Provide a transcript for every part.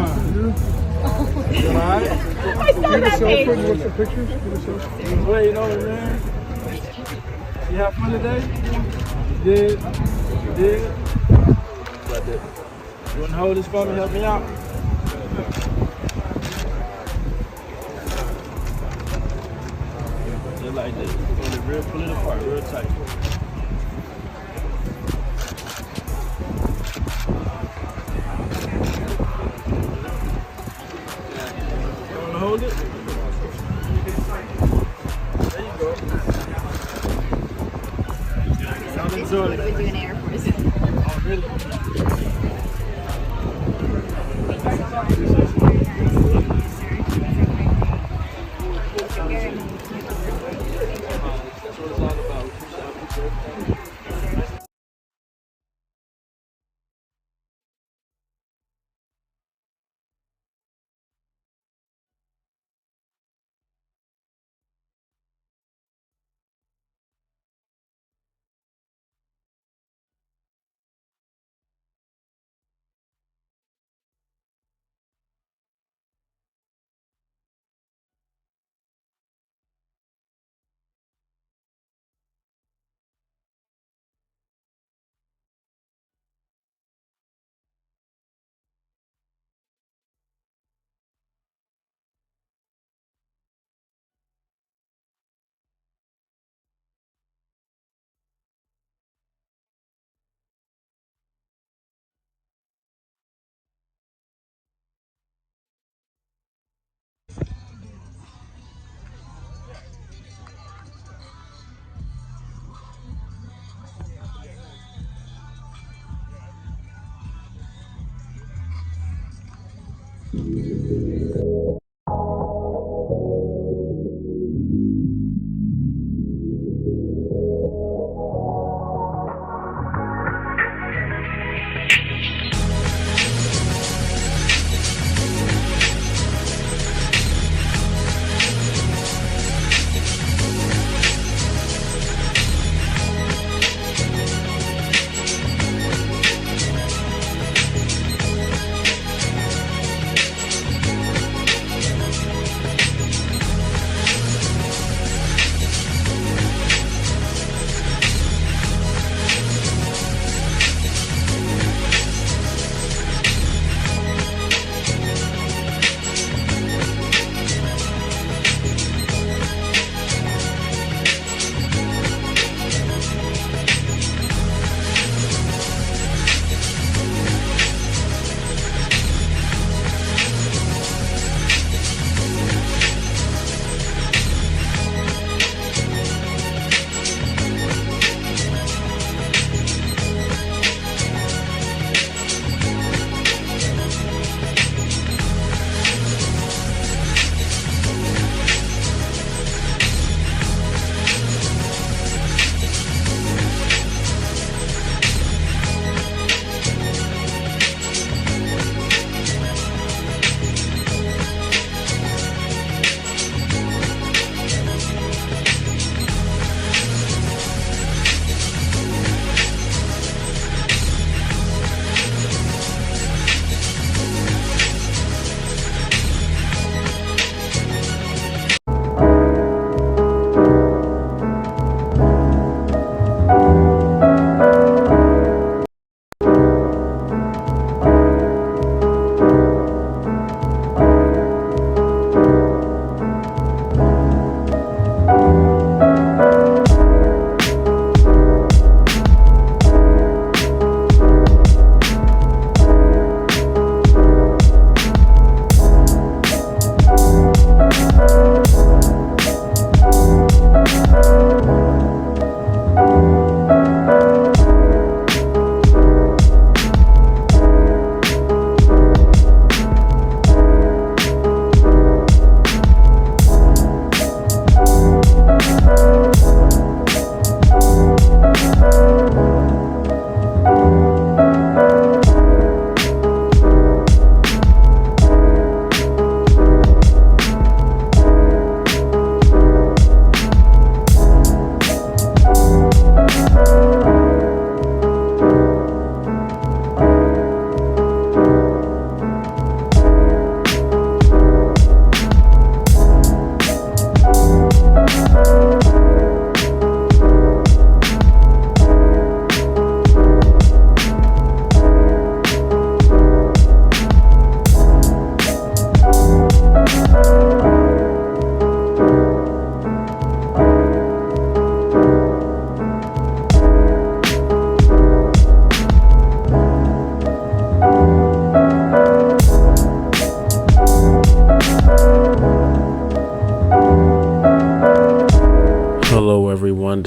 doing? You alright? I saw that face. What's the pictures? Just waiting over there. You have fun today? You did? You did? You want to hold this for me? Help me out? Just like this. Pull it apart real tight. You want to hold it? There you go. I'm enjoying it. Would do an Air Force. Oh, really? That's what it's all about.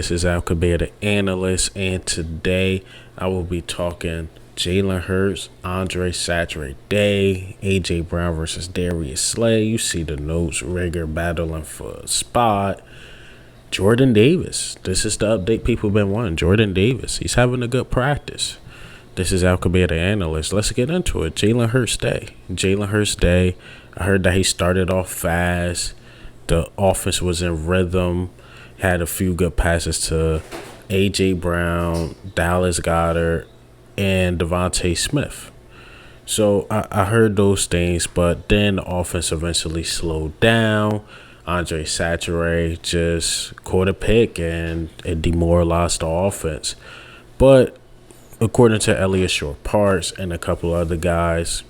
This is Alcabir, the analyst, and today I will be talking Jalen Hurts, Andre Saturday Day, AJ Brown versus Darius Slay. You see the notes, Raeger battling for a spot. Jordan Davis. This is the update people have been wanting. Jordan Davis. He's having a good practice. This is Alcabir, the analyst. Let's get into it. Jalen Hurts Day. Jalen Hurts Day. I heard that he started off fast. The offense was in rhythm. Had a few good passes to A.J. Brown, Dallas Goedert, and Devontae Smith. So I heard those things, but then the offense eventually slowed down. Andre Saturday just caught a pick, and it demoralized the offense. But according to Elliott Short-Parks and a couple other guys,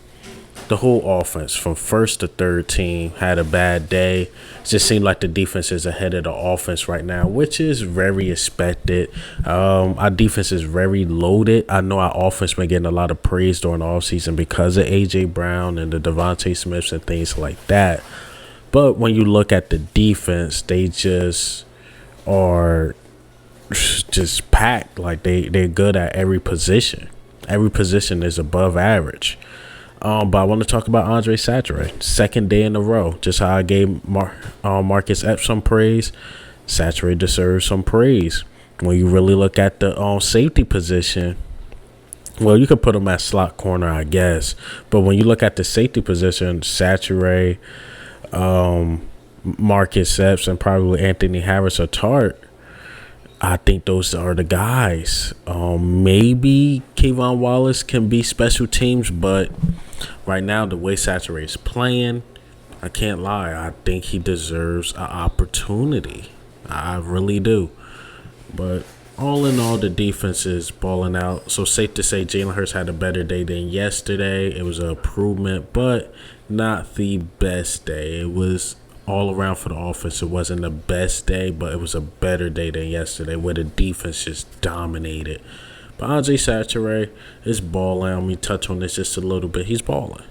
the whole offense from first to third team had a bad day. It just seemed like the defense is ahead of the offense right now, which is very expected. Our defense is very loaded. I know our offense been getting a lot of praise during the offseason because of A.J. Brown and the Devontae Smiths and things like that. But when you look at the defense, they just are just packed. Like they're good at every position. Every position is above average. But I want to talk about Andre Saturday. Second day in a row. Just how I gave Marcus Epps some praise, Saturday deserves some praise. When you really look at the safety position, well, you could put him at slot corner, I guess. But when you look at the safety position, Saturday, Marcus Epps, and probably Anthony Harris or Tart, I think those are the guys. Maybe Kayvon Wallace can be special teams, but right now, the way Saturday is playing, I can't lie. I think he deserves an opportunity. I really do. But all in all, the defense is balling out. So safe to say Jalen Hurts had a better day than yesterday. It was an improvement, but not the best day. It was all around for the offense. It wasn't the best day, but it was a better day than yesterday where the defense just dominated. But Andre Saturday is balling. Let me touch on this just a little bit. He's balling.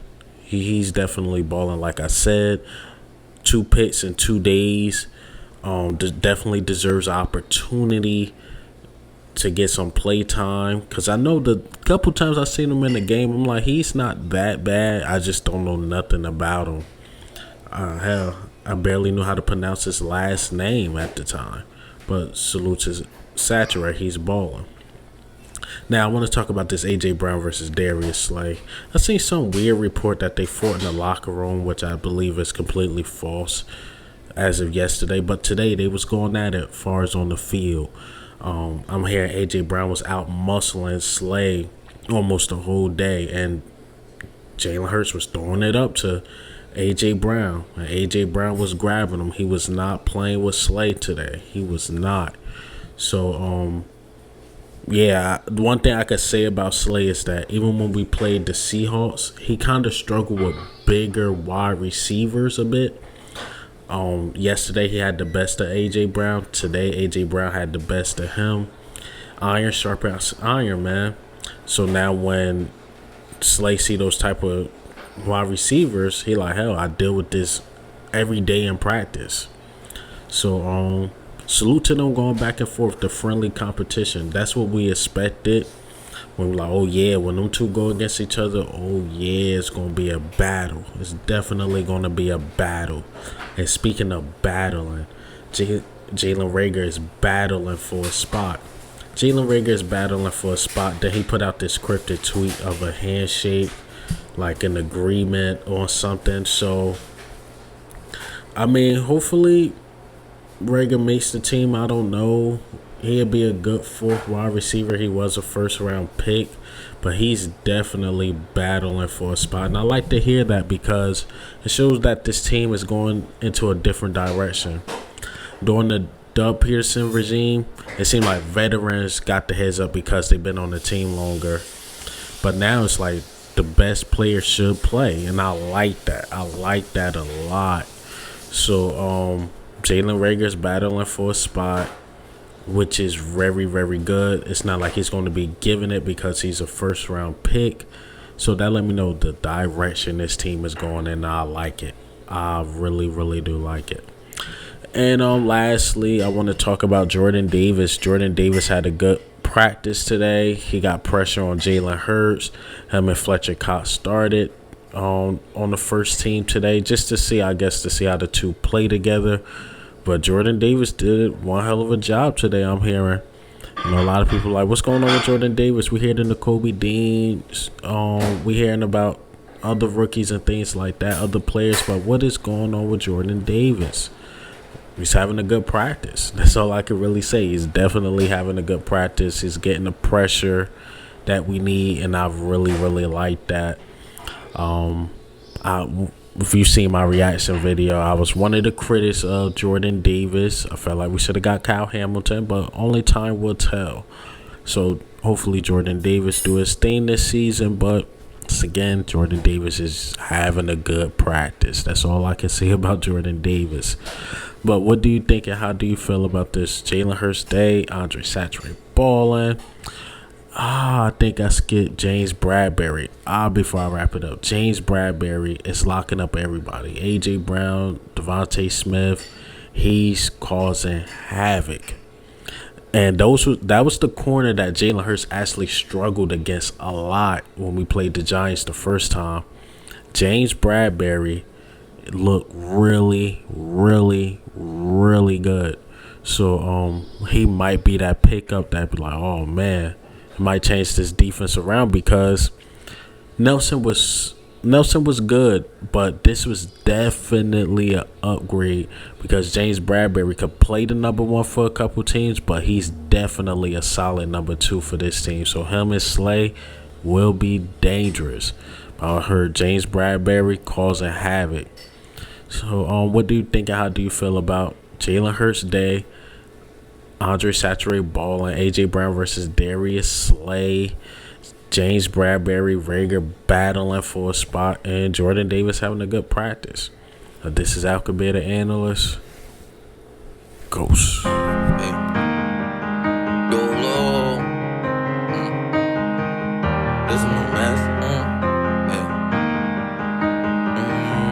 He's definitely balling. Like I said, 2 picks in 2 days. Definitely deserves opportunity to get some play time. Because I know the couple times I've seen him in the game, I'm like, he's not that bad. I just don't know nothing about him. Hell, I barely knew how to pronounce his last name at the time. But salute to Saturday. He's balling. Now, I want to talk about this A.J. Brown versus Darius Slay. I seen some weird report that they fought in the locker room, which I believe is completely false as of yesterday. But today, they was going at it as far as on the field. I'm hearing A.J. Brown was out muscling Slay almost the whole day, and Jalen Hurts was throwing it up to A.J. Brown. And A.J. Brown was grabbing him. He was not playing with Slay today. He was not. So, yeah, one thing I could say about Slay is that even when we played the Seahawks, he kind of struggled with bigger wide receivers a bit. Yesterday, he had the best of A.J. Brown. Today, A.J. Brown had the best of him. Iron sharpens iron, man. So now when Slay see those type of wide receivers, he like, hell, I deal with this every day in practice. So, salute to them going back and forth, the friendly competition. That's what we expected. When we're like, oh, yeah, when them two go against each other, oh, yeah, it's going to be a battle. It's definitely going to be a battle. And speaking of battling, Jaylen Raeger is battling for a spot. Jaylen Raeger is battling for a spot. Then he put out this scripted tweet of a handshake, like an agreement or something. So, I mean, hopefully Raeger makes the team. I don't know. He'll be a good 4th wide receiver. He was a first-round pick, but he's definitely battling for a spot. And I like to hear that because it shows that this team is going into a different direction. During the Doug Peterson regime, it seemed like veterans got the heads up because they've been on the team longer. But now it's like the best players should play, and I like that. I like that a lot. So, Jaylen Raeger's battling for a spot, which is very, very good. It's not like he's going to be giving it because he's a first-round pick. So that let me know the direction this team is going in. I like it. I really, really do like it. And lastly, I want to talk about Jordan Davis. Jordan Davis had a good practice today. He got pressure on Jalen Hurts. Him and Fletcher Cox started on the first team today, just to see, I guess, to see how the two play together. But Jordan Davis did one hell of a job today, I'm hearing. You know, a lot of people are like, what's going on with Jordan Davis? We hearing the Kobe Deans. We hearing about other rookies and things like that, other players. But what is going on with Jordan Davis? He's having a good practice. That's all I can really say. He's definitely having a good practice. He's getting the pressure that we need, and I've really, really liked that. If you've seen my reaction video, I was one of the critics of Jordan Davis. I felt like we should have got Kyle Hamilton, but only time will tell. So hopefully Jordan Davis do his thing this season, but again, Jordan Davis is having a good practice. That's all I can say about Jordan Davis. But what do you think and how do you feel about this Jalen Hurts day? Andre Satchway balling. I think I skipped James Bradbury. Before I wrap it up, James Bradbury is locking up everybody. A.J. Brown, Devontae Smith, he's causing havoc. And that was the corner that Jalen Hurts actually struggled against a lot when we played the Giants the first time. James Bradbury looked really, really, really good. So he might be that pickup that be like, oh man, it might change this defense around, because Nelson was good, but this was definitely an upgrade, because James Bradbury could play the number one for a couple teams, but he's definitely a solid number two for this team. So him and Slay will be dangerous. I heard James Bradbury causing havoc. So what do you think and how do you feel about Jalen Hurts day, Andre Satchway balling, A.J. Brown versus Darius Slay, James Bradbury, Raeger battling for a spot, and Jordan Davis having a good practice? This is Alcabet, the analyst. Ghost. Hey.